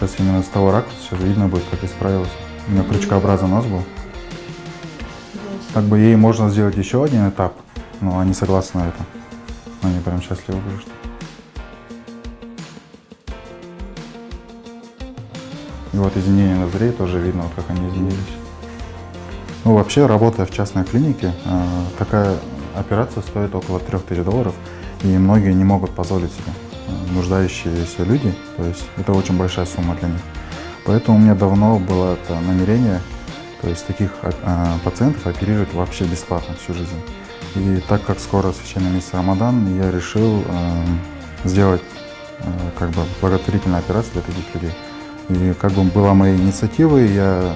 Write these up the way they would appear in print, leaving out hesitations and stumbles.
Сейчас именно с того ракурса сейчас видно будет, как исправился. У меня крючкообразный нос был. Как бы ей можно сделать еще один этап, но они согласны на это. Они прям счастливы были, что. И вот изменения ноздрей тоже видно, вот как они изменились. Ну, вообще, работая в частной клинике, такая операция стоит около $3000, и многие не могут позволить себе, нуждающиеся люди, то есть это очень большая сумма для них. Поэтому у меня давно было это намерение, то есть таких пациентов оперировать вообще бесплатно всю жизнь. И так как скоро священный месяц Рамадан, я решил сделать как бы благотворительную операцию для таких людей. И как бы была моя инициатива, я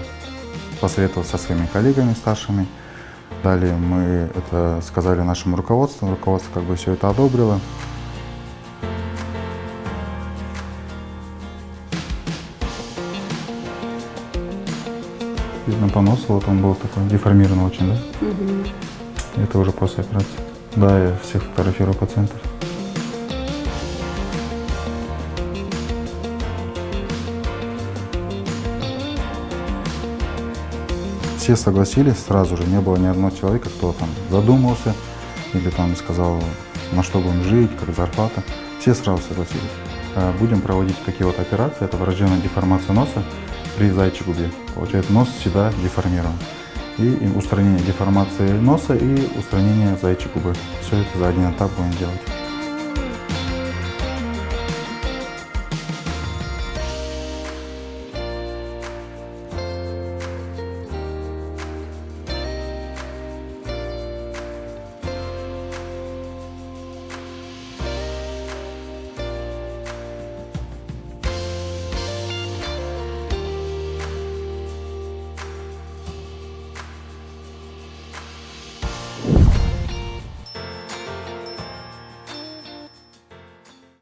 посоветовался со своими коллегами старшими. Далее мы это сказали нашему руководству, руководство как бы все это одобрило. Видно по носу, вот он был такой деформирован очень, да? Это уже после операции. Да, я всех фотографирую пациентов. Все согласились сразу же, не было ни одного человека, кто там задумался или там сказал, на что будем жить, как зарплата. Все сразу согласились. Будем проводить такие вот операции, это врожденная деформация носа при заячьей губе. Получается, нос всегда деформирован. И устранение деформации носа и устранение заячьей губы. Все это за один этап будем делать.